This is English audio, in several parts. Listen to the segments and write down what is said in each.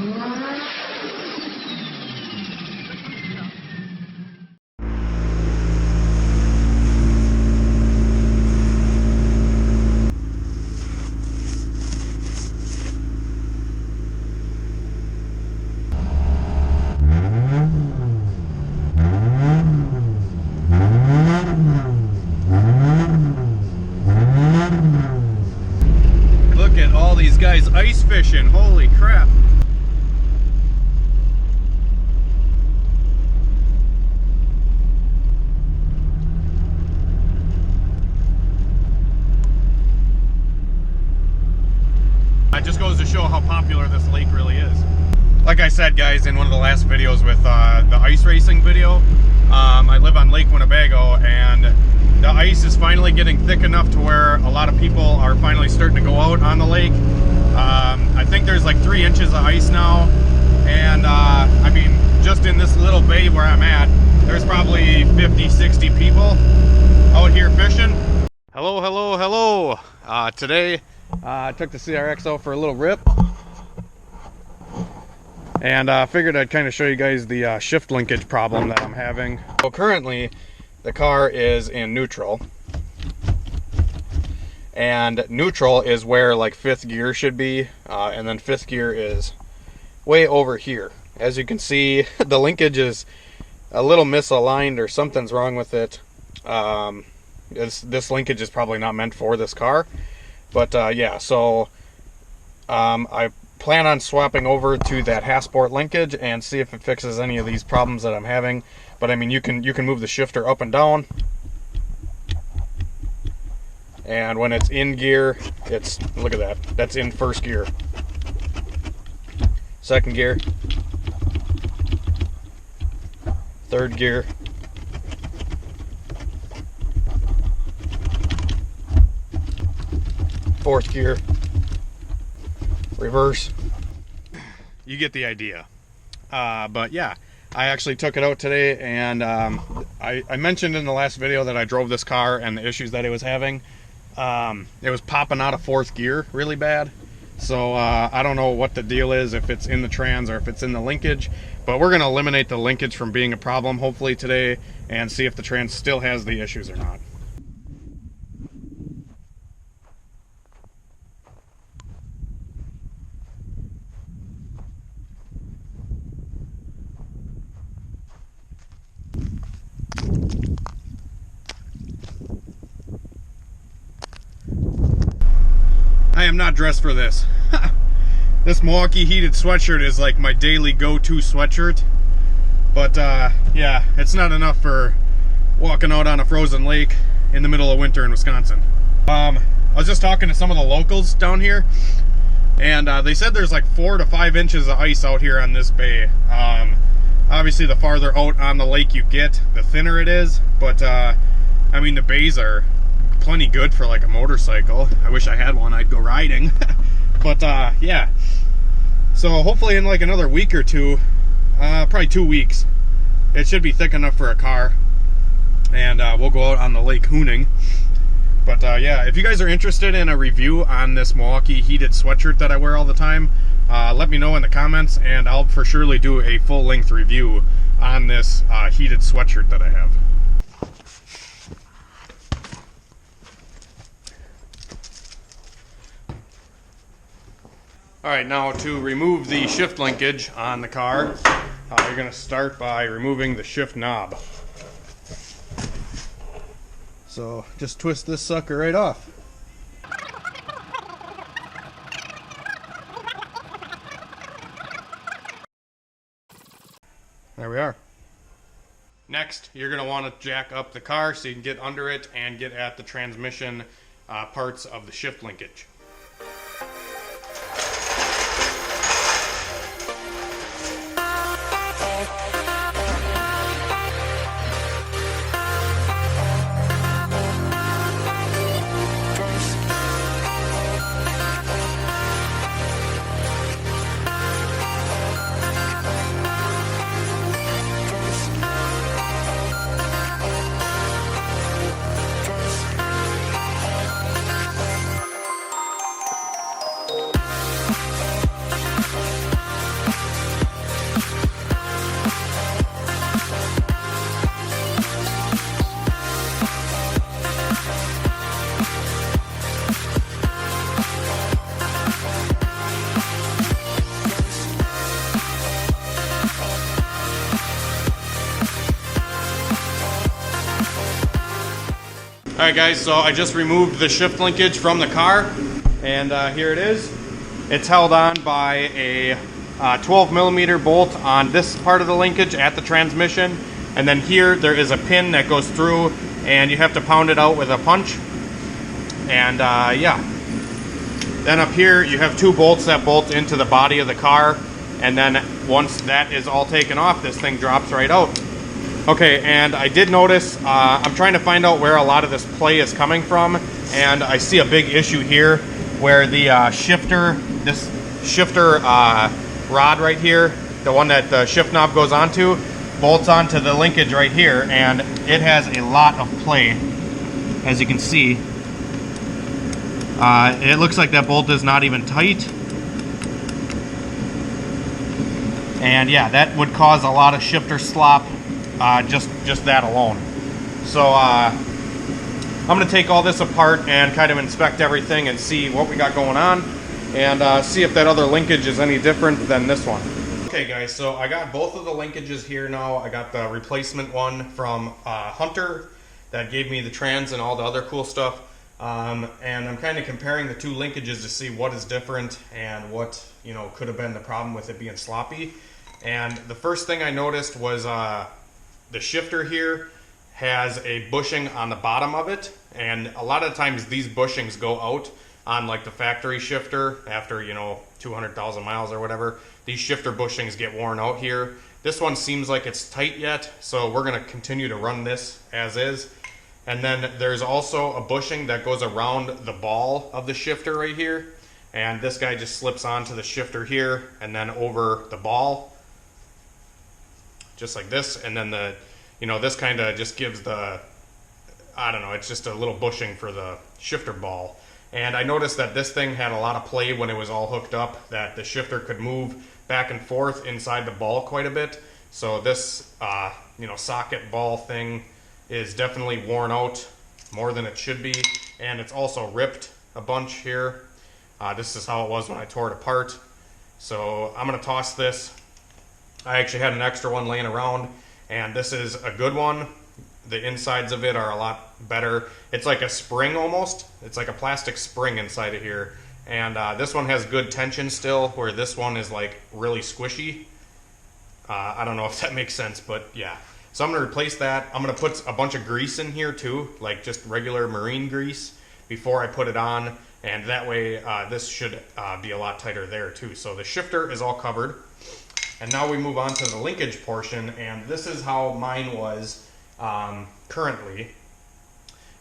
Look at all these guys ice fishing, holy crap. That just goes to show how popular this lake really is. Like I said, guys, in one of the last videos with the ice racing video, I live on Lake Winnebago, and the ice is finally getting thick enough to where a lot of people are finally starting to go out on the lake. I think there's like 3 inches of ice now, and I mean, just in this little bay where I'm at, there's probably 50, 60 people out here fishing. Hello, hello, hello. Today, I took the CRX out for a little rip, and I figured I'd kind of show you guys the shift linkage problem that I'm having. So currently, the car is in neutral, and neutral is where like 5th gear should be, and then 5th gear is way over here. As you can see, the linkage is a little misaligned, or something's wrong with it. This linkage is probably not meant for this car, but yeah, so I plan on swapping over to that Hasport linkage and see if it fixes any of these problems that I'm having. But I mean, you can move the shifter up and down, and when it's in gear, it's, look at that, that's in 1st gear, 2nd gear, 3rd gear, 4th gear, reverse. You get the idea. But yeah, I actually took it out today, and I mentioned in the last video that I drove this car and the issues that it was having. It was popping out of 4th gear really bad. So I don't know what the deal is, if it's in the trans or if it's in the linkage, but we're going to eliminate the linkage from being a problem hopefully today and see if the trans still has the issues or not. I am not dressed for this. This Milwaukee heated sweatshirt is like my daily go-to sweatshirt. But yeah, it's not enough for walking out on a frozen lake in the middle of winter in Wisconsin. I was just talking to some of the locals down here, and they said there's like 4 to 5 inches of ice out here on this bay. Obviously, the farther out on the lake you get, the thinner it is. But I mean, the bays are plenty good for like a motorcycle. I wish I had one, I'd go riding. But yeah, so hopefully in like another week or two, probably 2 weeks, it should be thick enough for a car, and we'll go out on the lake hooning. But yeah, if you guys are interested in a review on this Milwaukee heated sweatshirt that I wear all the time, let me know in the comments, and I'll for surely do a full-length review on this heated sweatshirt that I have. Alright, now to remove the shift linkage on the car, you're going to start by removing the shift knob. So just twist this sucker right off. There we are. Next, you're going to want to jack up the car so you can get under it and get at the transmission parts of the shift linkage. Alright guys, so I just removed the shift linkage from the car, and here it is. It's held on by a 12mm bolt on this part of the linkage at the transmission, and then here there is a pin that goes through, and you have to pound it out with a punch. And yeah. Then up here you have 2 bolts that bolt into the body of the car, and then once that is all taken off, this thing drops right out. Okay, and I did notice, I'm trying to find out where a lot of this play is coming from, and I see a big issue here where the this shifter rod right here, the one that the shift knob goes onto, bolts onto the linkage right here, and it has a lot of play, as you can see. It looks like that bolt is not even tight. And yeah, that would cause a lot of shifter slop, just that alone. So I'm going to take all this apart and kind of inspect everything and see what we got going on, and see if that other linkage is any different than this one. Okay guys, so I got both of the linkages here now. I got the replacement one from Hunter that gave me the trans and all the other cool stuff. And I'm kind of comparing the 2 linkages to see what is different and what, you know, could have been the problem with it being sloppy. And the first thing I noticed was the shifter here has a bushing on the bottom of it, and a lot of times these bushings go out on like the factory shifter after, you know, 200,000 miles or whatever. These shifter bushings get worn out here. This one seems like it's tight yet, so we're going to continue to run this as is. And then there's also a bushing that goes around the ball of the shifter right here, and this guy just slips onto the shifter here and then over the ball, just like this. And then the, you know, this kind of just gives the, I don't know, it's just a little bushing for the shifter ball. And I noticed that this thing had a lot of play when it was all hooked up, that the shifter could move back and forth inside the ball quite a bit. So this, you know, socket ball thing is definitely worn out more than it should be, and it's also ripped a bunch here. This is how it was when I tore it apart. So I'm going to toss this. I actually had an extra one laying around, and this is a good one. The insides of it are a lot better. It's like a spring almost. It's like a plastic spring inside of here. And this one has good tension still, where this one is like really squishy. I don't know if that makes sense, but yeah. So I'm going to replace that. I'm going to put a bunch of grease in here too, like just regular marine grease, before I put it on. And that way this should be a lot tighter there too. So the shifter is all covered. And now we move on to the linkage portion. And this is how mine was currently.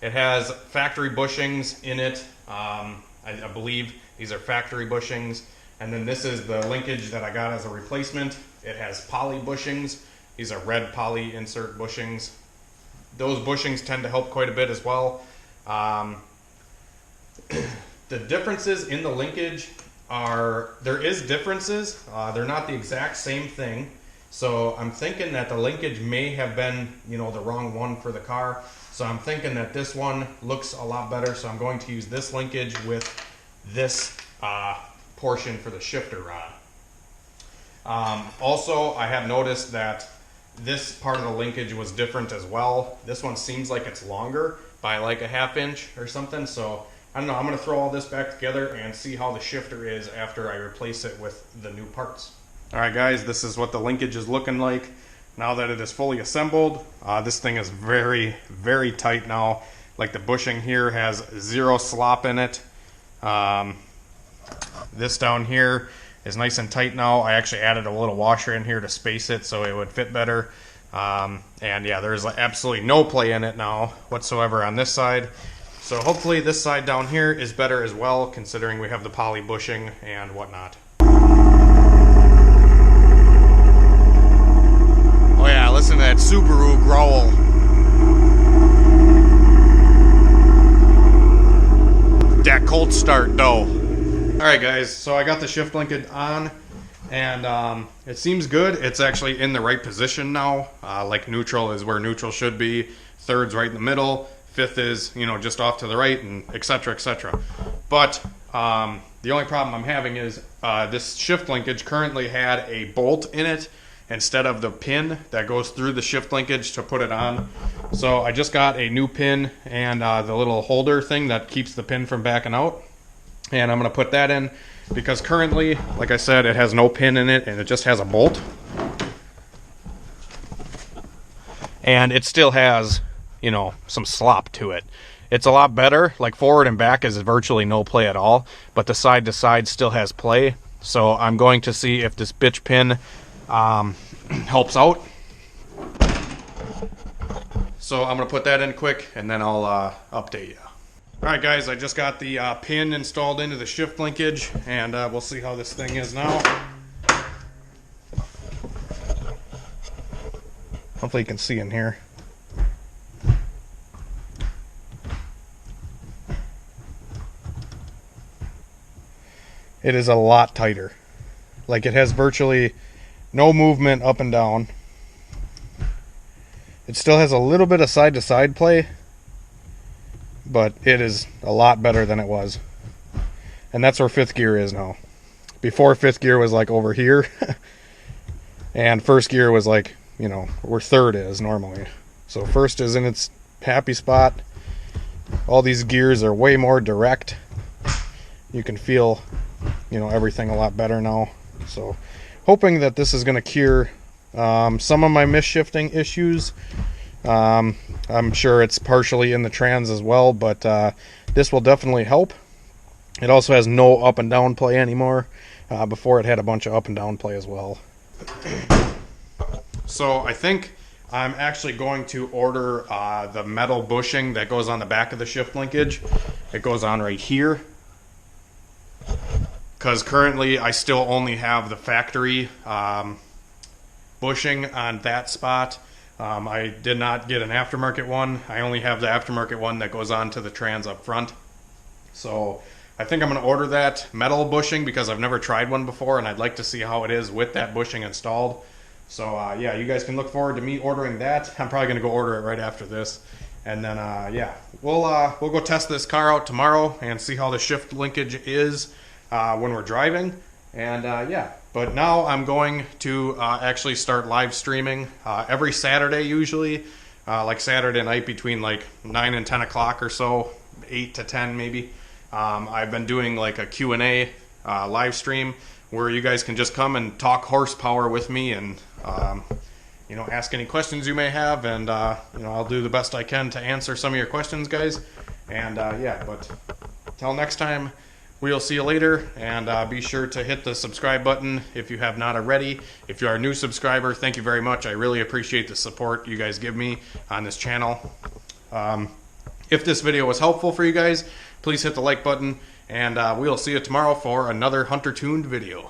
It has factory bushings in it. I believe these are factory bushings. And then this is the linkage that I got as a replacement. It has poly bushings. These are red poly insert bushings. Those bushings tend to help quite a bit as well. The differences in the linkage are, there is differences. They're not the exact same thing. So I'm thinking that the linkage may have been, you know, the wrong one for the car. So I'm thinking that this one looks a lot better. So I'm going to use this linkage with this portion for the shifter rod. Also, I have noticed that this part of the linkage was different as well. This one seems like it's longer by like a ½ inch or something. So I don't know, I'm going to throw all this back together and see how the shifter is after I replace it with the new parts. Alright guys, this is what the linkage is looking like now that it is fully assembled. This thing is very, very tight now. Like the bushing here has 0 slop in it. This down here is nice and tight now. I actually added a little washer in here to space it so it would fit better. And yeah, there's absolutely no play in it now whatsoever on this side. So hopefully this side down here is better as well, considering we have the poly bushing and whatnot. Oh yeah, listen to that Subaru growl. That cold start though. Alright guys, so I got the shift linkage on, and it seems good. It's actually in the right position now. Like neutral is where neutral should be, third's right in the middle, fifth is, you know, just off to the right, and etc, etc. But the only problem I'm having is this shift linkage currently had a bolt in it, instead of the pin that goes through the shift linkage to put it on. So I just got a new pin and the little holder thing that keeps the pin from backing out. And I'm going to put that in because currently, like I said, it has no pin in it and it just has a bolt. And it still has, you know, some slop to it. It's a lot better. Like forward and back is virtually no play at all, but the side to side still has play. So I'm going to see if this bitch pin helps out. So I'm going to put that in quick and then I'll update you. Alright guys, I just got the pin installed into the shift linkage and we'll see how this thing is now. Hopefully you can see in here. It is a lot tighter. Like it has virtually no movement up and down. It still has a little bit of side to side play, but it is a lot better than it was. And that's where fifth gear is now. Before fifth gear was like over here. And first gear was like, you know, where third is normally. So first is in its happy spot. All these gears are way more direct. You can feel, you know, everything a lot better now. So hoping that this is going to cure some of my misshifting issues. I'm sure it's partially in the trans as well, but this will definitely help. It also has no up and down play anymore. Before it had a bunch of up and down play as well. So I think I'm actually going to order the metal bushing that goes on the back of the shift linkage. It goes on right here. Because currently I still only have the factory bushing on that spot. I did not get an aftermarket one. I only have the aftermarket one that goes on to the trans up front. So I think I'm going to order that metal bushing because I've never tried one before and I'd like to see how it is with that bushing installed. So yeah, you guys can look forward to me ordering that. I'm probably going to go order it right after this. And then yeah, we'll go test this car out tomorrow and see how the shift linkage is when we're driving. And yeah, but now I'm going to actually start live streaming every Saturday usually, like Saturday night between like 9 and 10 o'clock or so, 8 to 10 maybe. I've been doing like a Q&A live stream where you guys can just come and talk horsepower with me and you know, ask any questions you may have, and you know, I'll do the best I can to answer some of your questions, guys. And yeah, but till next time, we'll see you later, and be sure to hit the subscribe button if you have not already. If you are a new subscriber, thank you very much. I really appreciate the support you guys give me on this channel. If this video was helpful for you guys, please hit the like button, and we'll see you tomorrow for another HunterTuned video.